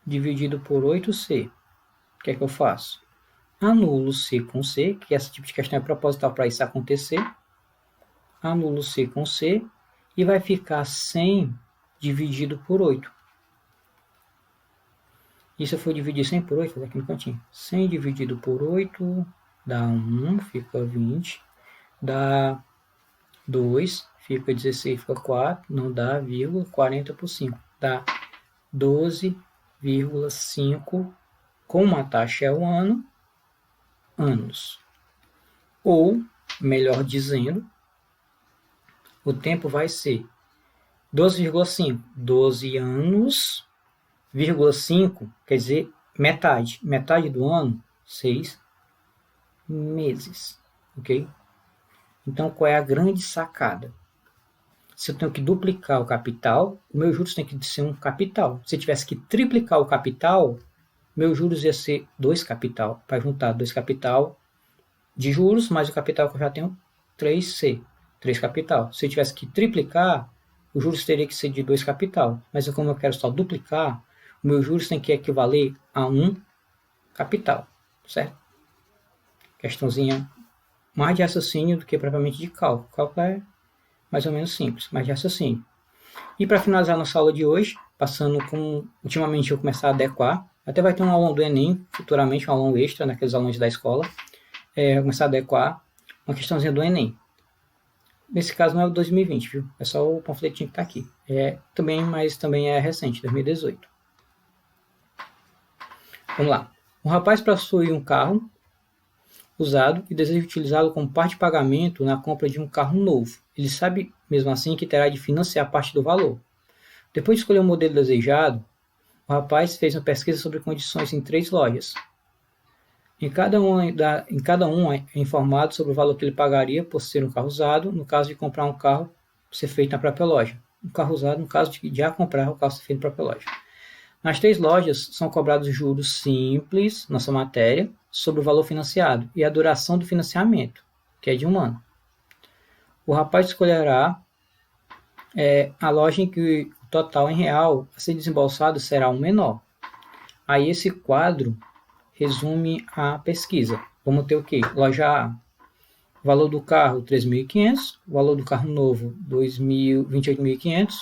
dividido por 8C. O que é que eu faço? Anulo C com C, que esse tipo de questão é proposital para isso acontecer. Anulo C com C e vai ficar 100 dividido por 8. E se eu for dividir 100 por 8, aqui no cantinho. 100 dividido por 8 dá 1, fica 20. Dá 2, fica 16, fica 4, não dá, vírgula, 40 por 5, dá 12,5, como a taxa é o ano, anos. Ou, melhor dizendo, o tempo vai ser 12,5, 12 anos, vírgula 5, quer dizer, metade. Metade do ano, 6 meses, ok? Então, qual é a grande sacada? Se eu tenho que duplicar o capital, o meu juros tem que ser um capital. Se eu tivesse que triplicar o capital, meu juros ia ser 2 capital, para juntar 2 capital de juros, mais o capital que eu já tenho, 3C, 3 capital. Se eu tivesse que triplicar, os juros teria que ser de 2 capital. Mas como eu quero só duplicar, o meu juros tem que equivaler a 1 capital, certo? Questãozinha mais de raciocínio do que propriamente de cálculo. Cálculo é mais ou menos simples, mais de raciocínio. E para finalizar nossa aula de hoje, passando com, ultimamente eu começar a adequar, até vai ter um aulão do Enem, futuramente um aulão extra, naqueles alunos da escola, começar a adequar uma questãozinha do Enem. Nesse caso não é o 2020, viu? É só o panfletinho que está aqui. Mas também é recente, 2018. Vamos lá. Um rapaz possui um carro usado e deseja utilizá-lo como parte de pagamento na compra de um carro novo. Ele sabe, mesmo assim, que terá de financiar parte do valor. Depois de escolher o modelo desejado, o rapaz fez uma pesquisa sobre condições em 3 lojas. Em cada um é informado sobre o valor que ele pagaria por ser um carro usado, no caso de comprar um carro ser feito na própria loja. Um carro usado, no caso de já comprar o carro ser feito na própria loja. Nas 3 lojas são cobrados juros simples, nossa matéria, sobre o valor financiado e a duração do financiamento, que é de 1 ano. O rapaz escolherá a loja em que o total em real a ser desembolsado será o menor. Aí esse quadro resume a pesquisa. Vamos ter o quê? Loja A, valor do carro 3.500, valor do carro novo 28.500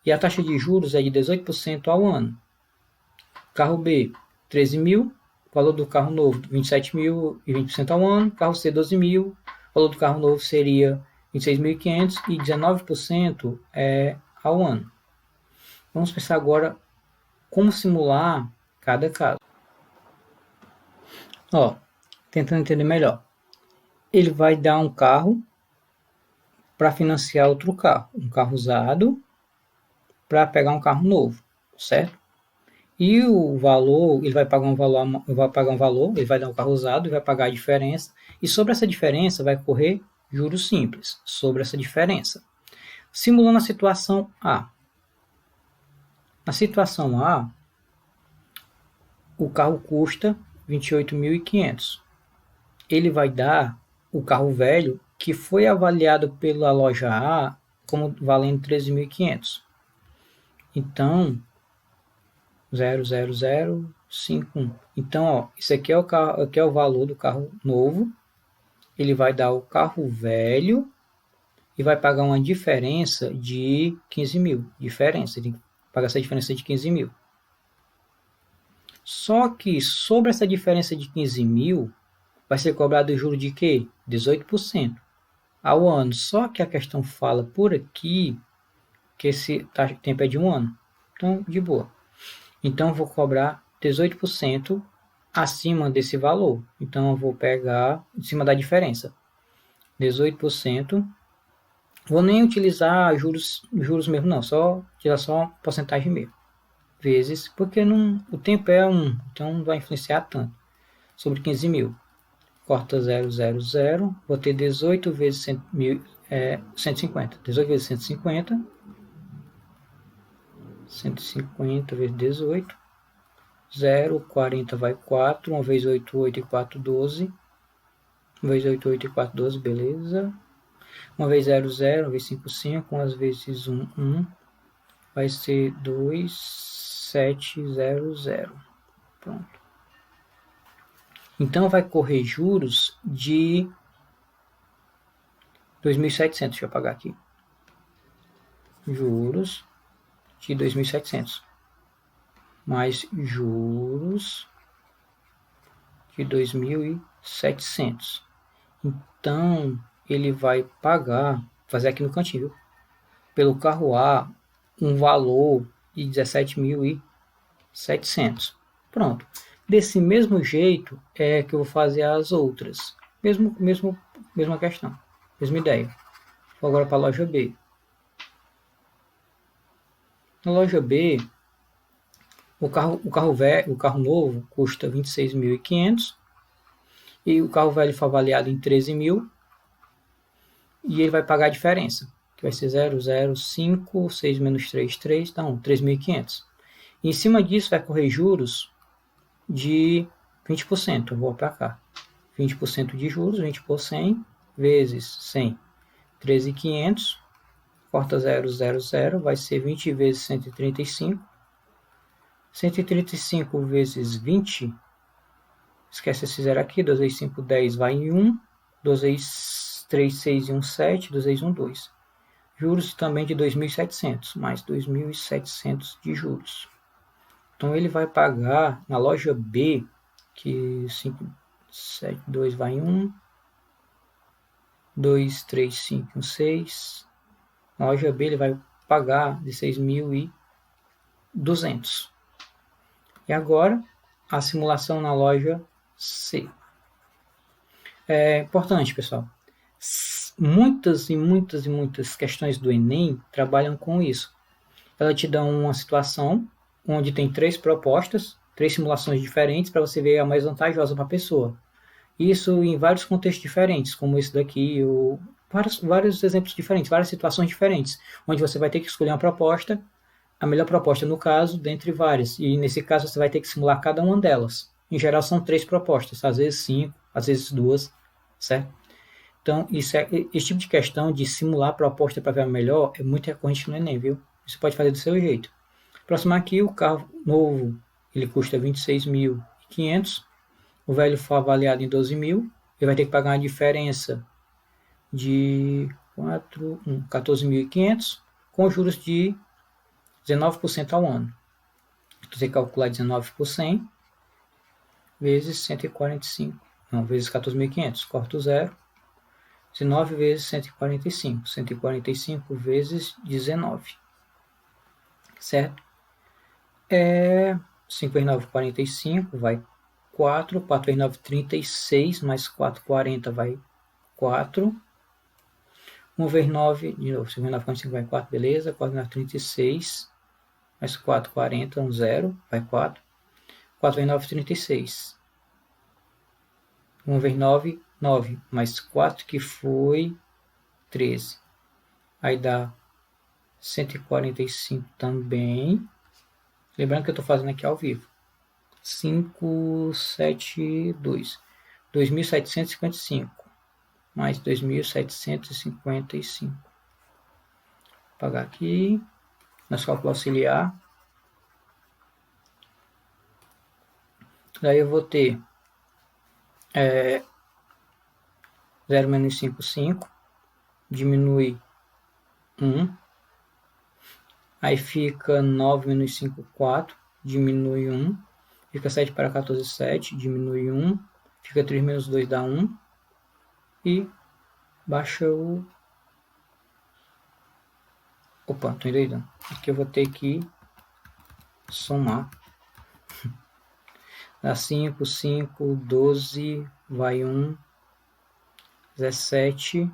e a taxa de juros é de 18% ao ano. Carro B, 13.000, valor do carro novo 27.000 e 20% ao ano. Carro C, 12.000, valor do carro novo seria 26.500 e 19% ao ano. Vamos pensar agora como simular cada caso. Tentando entender melhor. Ele vai dar um carro para financiar outro carro, um carro usado para pegar um carro novo, certo? E o valor, ele vai pagar um valor, ele vai dar um carro usado e vai pagar a diferença, e sobre essa diferença vai correr juros simples, sobre essa diferença. Simulando a situação A. Na situação A, o carro custa 28.500. Ele vai dar o carro velho que foi avaliado pela loja A como valendo 13.500. Então, 00051. Então, isso aqui é o valor do carro novo. Ele vai dar o carro velho e vai pagar uma diferença de 15.000. Diferença, ele paga essa diferença de 15.000. Só que sobre essa diferença de 15.000, vai ser cobrado o juro de quê? 18% ao ano. Só que a questão fala por aqui que esse tempo é de 1 ano. Então, de boa. Então, eu vou cobrar 18% acima desse valor. Então, eu vou pegar em cima da diferença. 18%. Vou nem utilizar juros mesmo, não. Só tirar só porcentagem mesmo. Vezes, porque o tempo é 1, então não vai influenciar tanto. Sobre 15.000. Corta 000, vou ter 18 vezes 150. 18 vezes 150. 150 vezes 18. 0, 40 vai 4. 1 vezes 8, 8 e 4, 12. 1 vezes 8, 8 e 4, 12, beleza. 1 vezes 0, 0. 1 vezes 5, 5. 1 vezes 1, 1. Vai ser 2,700. Pronto. Então, vai correr juros de 2.700. Deixa eu apagar aqui. Juros de 2.700. Mais juros de 2.700. Então, ele vai pagar fazer aqui no cantinho, viu? Pelo carro A, um valor de 17.700. Pronto. Desse mesmo jeito é que eu vou fazer as outras. Mesma questão. Mesma ideia. Vou agora para a loja B. Na loja B, o carro novo custa 26.500 e o carro velho foi avaliado em 13.000 e ele vai pagar a diferença, que vai ser 0,05, 6 menos 3, 3, então 3.500. Em cima disso vai correr juros de 20%. Eu vou para cá. 20% de juros, 20 por 100, vezes 100, 13.500, corta 0, 0, 0, vai ser 20 vezes 135. 135 vezes 20, esquece esse zero aqui, 2 vezes 5, 10, vai em 1, 2 vezes 3, 6 e 1, 7, 2 vezes 1, 2. Juros também de 2.700, mais 2.700 de juros. Então ele vai pagar na loja B, que 5, 7, 2 vai em 1, 2, 3, 5, 1, 6. Na loja B ele vai pagar de 6.200. E agora, a simulação na loja C. É importante, pessoal. Muitas questões do Enem trabalham com isso. Ela te dá uma situação onde tem 3 propostas, 3 simulações diferentes para você ver a mais vantajosa para a pessoa. Isso em vários contextos diferentes, como esse daqui, ou vários exemplos diferentes, várias situações diferentes, onde você vai ter que escolher uma proposta, a melhor proposta no caso, dentre várias. E nesse caso você vai ter que simular cada uma delas. Em geral são 3 propostas, às vezes 5, às vezes 2, certo? Então, esse tipo de questão de simular a proposta para ver a melhor é muito recorrente no Enem, viu? Você pode fazer do seu jeito. Próximo aqui, o carro novo, ele custa 26.500. O velho foi avaliado em 12.000. Ele vai ter que pagar uma diferença de 14.500 com juros de 19% ao ano. Então, você calcular 19 por 100 vezes 145. Não, vezes 14.500. Corta o zero. 19 vezes 145. 145 vezes 19. Certo? 5 vezes 9, 45. Vai 4. 4 vezes 9, 36. Mais 4, 40. Vai 4. 1 vezes 9. De novo. 5 vezes 9, 45. Vai 4. Beleza. 4 vezes 9, 36. Mais 4, 40. 1, 0. Vai 4. 4 vezes 9, 36. 1 vezes 9, 9. Mais 4 que foi 13. Aí dá 145 também. Lembrando que eu estou fazendo aqui ao vivo. 5, 7, 2. 2.755. Mais 2.755. Vou pagar aqui. Nosso cálculo auxiliar. Daí eu vou ter 0 menos 5, 5. Diminui 1. Aí fica 9 menos 5, 4. Diminui 1. Fica 7 para 14, 7. Diminui 1. Fica 3 menos 2 dá 1. E baixa o... Opa, tô endoidando. Aqui eu vou ter que somar. Dá 5, 5, 12, vai 1, 17.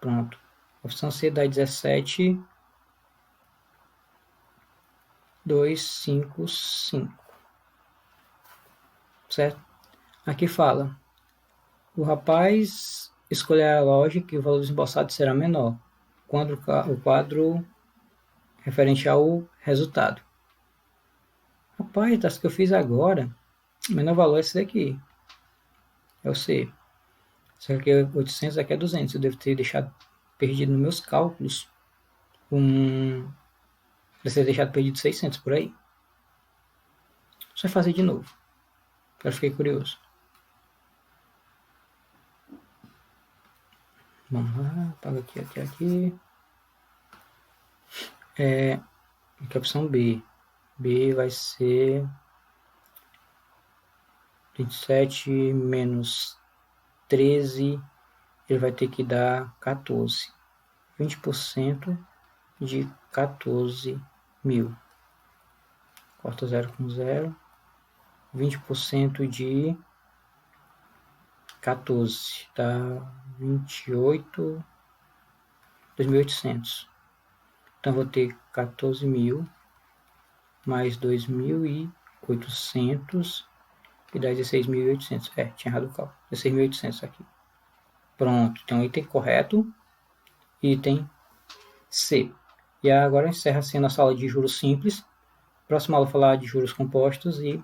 Pronto. Opção C dá 17, 2, 5, 5. Certo? Aqui fala. O rapaz escolherá a loja que o valor desembolsado será menor, quando o quadro referente ao resultado. Rapaz, das que eu fiz agora, o menor valor é esse daqui. É o C. Isso aqui é 800, aqui é 200. Eu devo ter deixado perdido nos meus cálculos. Deve ter deixado perdido 600 por aí. Só fazer de novo. Eu fiquei curioso. Vamos lá, apaga aqui. Aqui é a opção B. B vai ser 27 menos 13 ele vai ter que dar 14. 20% de 14 mil. Corta 0 com 0. 20% de 14 dá 2.800. Então vou ter 14 mil mais 2.800 e dá 16.800. Tinha errado o cálculo. 16.800 aqui. Pronto, então item correto. Item C. E agora encerra-se a nossa aula de juros simples. Próxima aula eu vou falar de juros compostos e